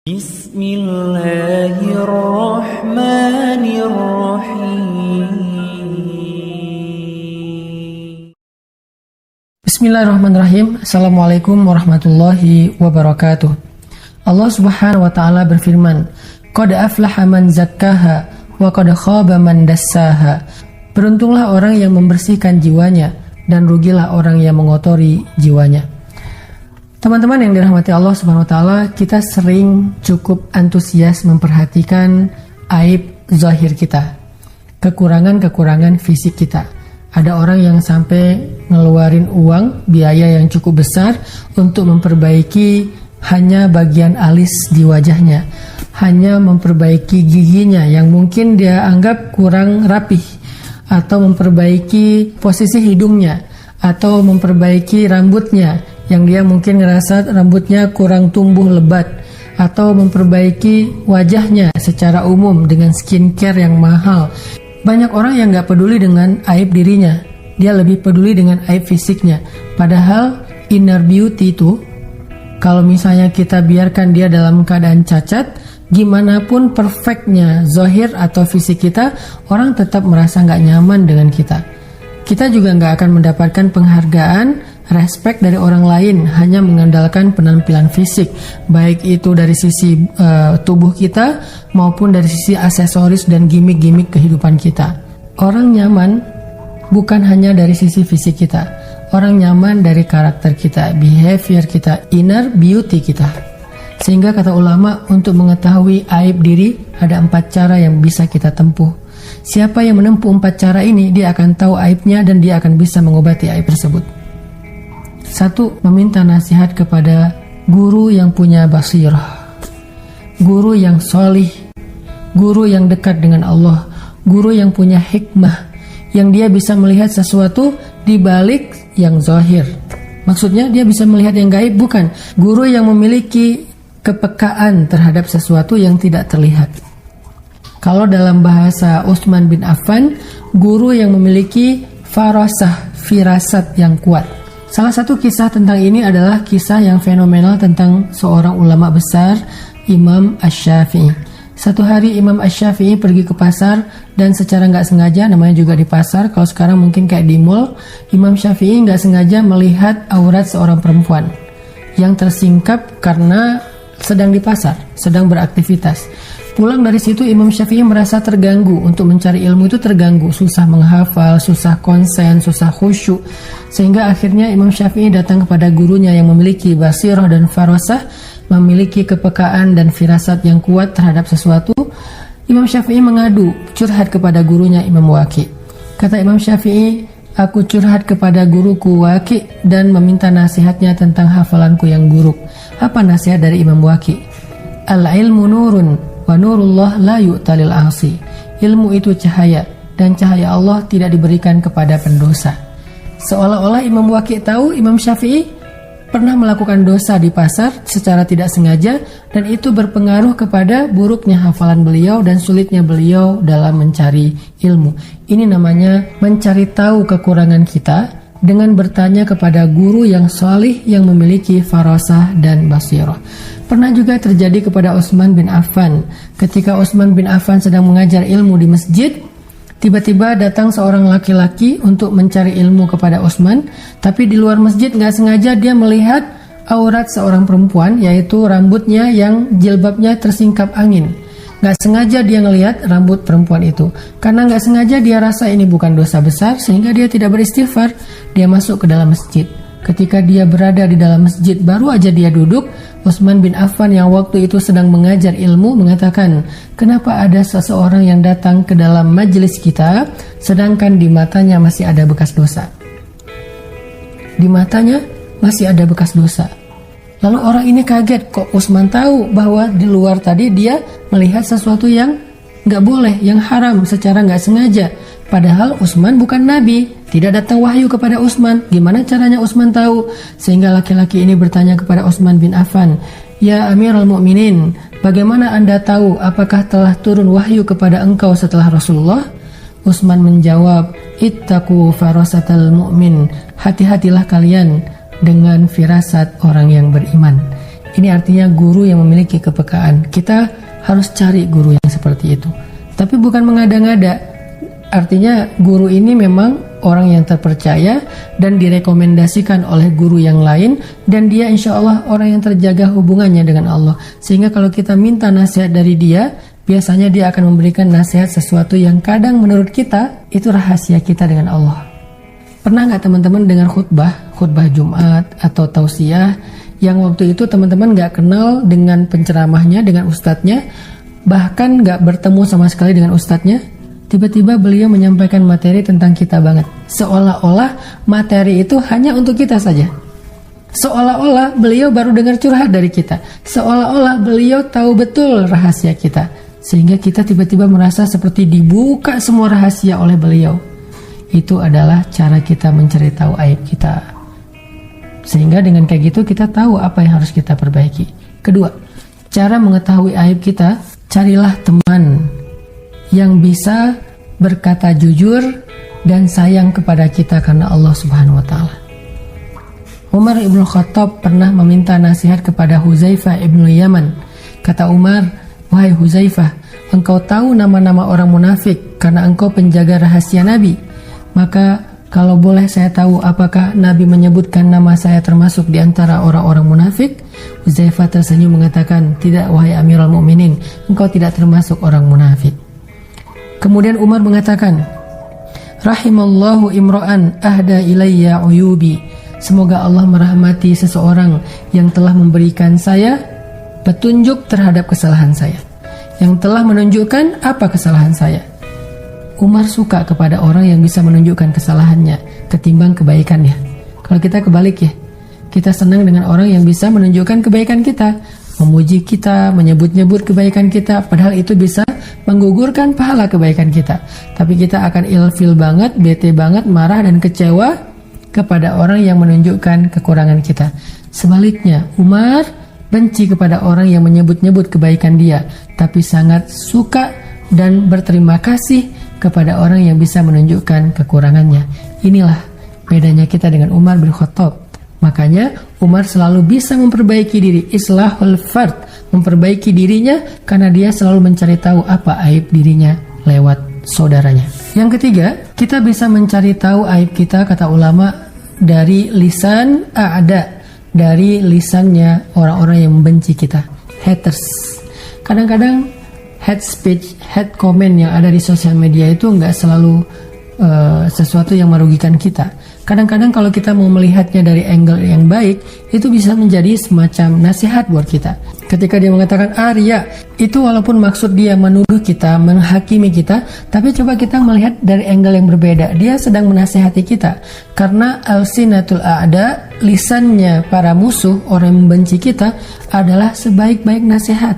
Bismillahirrahmanirrahim. Assalamualaikum warahmatullahi wabarakatuh. Allah Subhanahu wa taala berfirman, "Qad aflaha man zakkaha wa qad khaba man dassaha." Beruntunglah orang yang membersihkan jiwanya dan rugilah orang yang mengotori jiwanya. Teman-teman yang dirahmati Allah Subhanahu wa taala, kita sering cukup antusias memperhatikan aib zahir kita, kekurangan-kekurangan fisik kita. Ada orang yang sampai ngeluarin uang, biaya yang cukup besar untuk memperbaiki hanya bagian alis di wajahnya, hanya memperbaiki giginya yang mungkin dia anggap kurang rapih, atau memperbaiki posisi hidungnya, atau memperbaiki rambutnya yang dia mungkin ngerasa rambutnya kurang tumbuh lebat, atau memperbaiki wajahnya secara umum dengan skincare yang mahal. Banyak orang yang gak peduli dengan aib dirinya, dia lebih peduli dengan aib fisiknya. Padahal inner beauty itu, kalau misalnya kita biarkan dia dalam keadaan cacat, gimana pun perfectnya zahir atau fisik kita, orang tetap merasa gak nyaman dengan kita. Kita juga gak akan mendapatkan penghargaan, respect dari orang lain hanya mengandalkan penampilan fisik, baik itu dari sisi tubuh kita maupun dari sisi aksesoris dan gimmick-gimmick kehidupan kita. Orang nyaman bukan hanya dari sisi fisik kita, orang nyaman dari karakter kita, behavior kita, inner beauty kita. Sehingga kata ulama, untuk mengetahui aib diri ada 4 cara yang bisa kita tempuh. Siapa yang menempuh 4 cara ini, dia akan tahu aibnya dan dia akan bisa mengobati aib tersebut. 1. Meminta nasihat kepada guru yang punya basirah, guru yang solih, guru yang dekat dengan Allah, guru yang punya hikmah, yang dia bisa melihat sesuatu di balik yang zahir. Maksudnya dia bisa melihat yang gaib, bukan. Guru yang memiliki kepekaan terhadap sesuatu yang tidak terlihat. Kalau dalam bahasa Utsman bin Affan, guru yang memiliki farasah, firasat yang kuat. Salah satu kisah tentang ini adalah kisah yang fenomenal tentang seorang ulama besar, Imam Asy-Syafi'i. Satu hari Imam Asy-Syafi'i pergi ke pasar dan secara nggak sengaja, namanya juga di pasar, kalau sekarang mungkin kayak di mall, Imam Syafi'i nggak sengaja melihat aurat seorang perempuan yang tersingkap karena sedang di pasar, sedang beraktivitas. Pulang dari situ Imam Syafi'i merasa terganggu, untuk mencari ilmu itu terganggu, susah menghafal, susah konsen, susah khusyuk. Sehingga akhirnya Imam Syafi'i datang kepada gurunya yang memiliki basirah dan farasah, memiliki kepekaan dan firasat yang kuat terhadap sesuatu. Imam Syafi'i mengadu, curhat kepada gurunya Imam Waqi'. Kata Imam Syafi'i, aku curhat kepada guruku Waqi' dan meminta nasihatnya tentang hafalanku yang buruk. Apa nasihat dari Imam Waqi'? Al-ilmu nurun wa nurullah la yu'talil asi. Ilmu itu cahaya, dan cahaya Allah tidak diberikan kepada pendosa. Seolah-olah Imam Waqi' tahu Imam Syafi'i pernah melakukan dosa di pasar secara tidak sengaja, dan itu berpengaruh kepada buruknya hafalan beliau dan sulitnya beliau dalam mencari ilmu. Ini namanya mencari tahu kekurangan kita dengan bertanya kepada guru yang salih yang memiliki farasah dan basirah. Pernah juga terjadi kepada Utsman bin Affan. Ketika Utsman bin Affan sedang mengajar ilmu di masjid, tiba-tiba datang seorang laki-laki untuk mencari ilmu kepada Utsman, tapi di luar masjid nggak sengaja dia melihat aurat seorang perempuan, yaitu rambutnya yang jilbabnya tersingkap angin. Nggak sengaja dia ngelihat rambut perempuan itu. Karena nggak sengaja dia rasa ini bukan dosa besar, sehingga dia tidak beristighfar. Dia masuk ke dalam masjid. Ketika dia berada di dalam masjid, baru aja dia duduk, Utsman bin Affan yang waktu itu sedang mengajar ilmu mengatakan, kenapa ada seseorang yang datang ke dalam majelis kita, sedangkan di matanya masih ada bekas dosa. Di matanya masih ada bekas dosa. Lalu orang ini kaget, kok Utsman tahu bahwa di luar tadi dia melihat sesuatu yang nggak boleh, yang haram secara nggak sengaja. Padahal Utsman bukan nabi, tidak datang wahyu kepada Utsman. Gimana caranya Utsman tahu? Sehingga laki-laki ini bertanya kepada Utsman bin Affan, "Ya Amirul Mukminin, bagaimana Anda tahu apakah telah turun wahyu kepada engkau setelah Rasulullah?" Utsman menjawab, "Ittaqu farasatal mu'min." Hati-hatilah kalian dengan firasat orang yang beriman. Ini artinya guru yang memiliki kepekaan. Kita harus cari guru yang seperti itu. Tapi bukan mengada-ngada. Artinya guru ini memang orang yang terpercaya dan direkomendasikan oleh guru yang lain, dan dia insya Allah orang yang terjaga hubungannya dengan Allah. Sehingga kalau kita minta nasihat dari dia, biasanya dia akan memberikan nasihat sesuatu yang kadang menurut kita itu rahasia kita dengan Allah. Pernah nggak teman-teman dengar khutbah Jumat atau tausiah yang waktu itu teman-teman nggak kenal dengan penceramahnya, dengan ustadznya, bahkan nggak bertemu sama sekali dengan ustadznya, tiba-tiba beliau menyampaikan materi tentang kita banget. Seolah-olah materi itu hanya untuk kita saja. Seolah-olah beliau baru dengar curhat dari kita. Seolah-olah beliau tahu betul rahasia kita. Sehingga kita tiba-tiba merasa seperti dibuka semua rahasia oleh beliau. Itu adalah cara kita mencari tahu aib kita. Sehingga dengan kayak gitu kita tahu apa yang harus kita perbaiki. Kedua, cara mengetahui aib kita, carilah teman yang bisa berkata jujur dan sayang kepada kita karena Allah Subhanahu wa taala. Umar ibn Khattab pernah meminta nasihat kepada Huzaifah ibn Yaman. Kata Umar, "Wahai Huzaifah, engkau tahu nama-nama orang munafik karena engkau penjaga rahasia Nabi. Maka kalau boleh saya tahu apakah Nabi menyebutkan nama saya termasuk di antara orang-orang munafik?" Huzaifah tersenyum mengatakan, "Tidak, wahai Amirul Mukminin, engkau tidak termasuk orang munafik." Kemudian Umar mengatakan, "Rahimallahu imro'an ahda ilayya uyubi." Semoga Allah merahmati seseorang yang telah memberikan saya petunjuk terhadap kesalahan saya, yang telah menunjukkan apa kesalahan saya. Umar suka kepada orang yang bisa menunjukkan kesalahannya ketimbang kebaikannya. Kalau kita kebalik ya, kita senang dengan orang yang bisa menunjukkan kebaikan kita, memuji kita, menyebut-nyebut kebaikan kita, padahal itu bisa menggugurkan pahala kebaikan kita. Tapi kita akan ilfil banget, bete banget, marah dan kecewa kepada orang yang menunjukkan kekurangan kita. Sebaliknya, Umar benci kepada orang yang menyebut-nyebut kebaikan dia, tapi sangat suka dan berterima kasih kepada orang yang bisa menunjukkan kekurangannya. Inilah bedanya kita dengan Umar bin Khattab. Makanya Umar selalu bisa memperbaiki diri, islahul fard, memperbaiki dirinya karena dia selalu mencari tahu apa aib dirinya lewat saudaranya. Yang ketiga, kita bisa mencari tahu aib kita, kata ulama, dari lisan a'da, dari lisannya orang-orang yang membenci kita, haters. Kadang-kadang hate speech, hate comment yang ada di sosial media itu nggak selalu sesuatu yang merugikan kita. Kadang-kadang kalau kita mau melihatnya dari angle yang baik, itu bisa menjadi semacam nasihat buat kita. Ketika dia mengatakan Arya, itu walaupun maksud dia menuduh kita, menghakimi kita, tapi coba kita melihat dari angle yang berbeda. Dia sedang menasihati kita. Karena alsinatul a'da, lisannya para musuh, orang yang membenci kita, adalah sebaik-baik nasihat.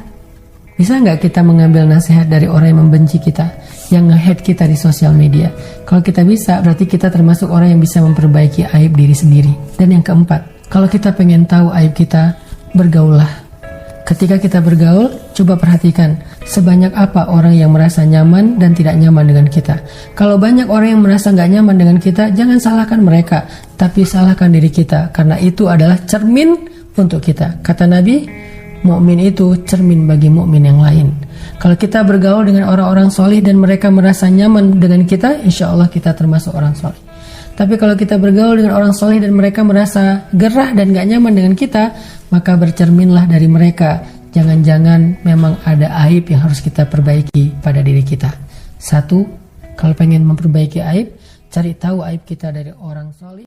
Bisa nggak kita mengambil nasihat dari orang yang membenci kita, yang nge-hate kita di sosial media? Kalau kita bisa, berarti kita termasuk orang yang bisa memperbaiki aib diri sendiri. Dan yang keempat, kalau kita pengen tahu aib kita, bergaullah. Ketika kita bergaul, coba perhatikan sebanyak apa orang yang merasa nyaman dan tidak nyaman dengan kita. Kalau banyak orang yang merasa nggak nyaman dengan kita, jangan salahkan mereka, tapi salahkan diri kita, karena itu adalah cermin untuk kita. Kata Nabi, mukmin itu cermin bagi mukmin yang lain. Kalau kita bergaul dengan orang-orang soleh dan mereka merasa nyaman dengan kita, insya Allah kita termasuk orang soleh. Tapi kalau kita bergaul dengan orang soleh dan mereka merasa gerah dan gak nyaman dengan kita, maka bercerminlah dari mereka. Jangan-jangan memang ada aib yang harus kita perbaiki pada diri kita. Satu, kalau pengen memperbaiki aib, cari tahu aib kita dari orang soleh.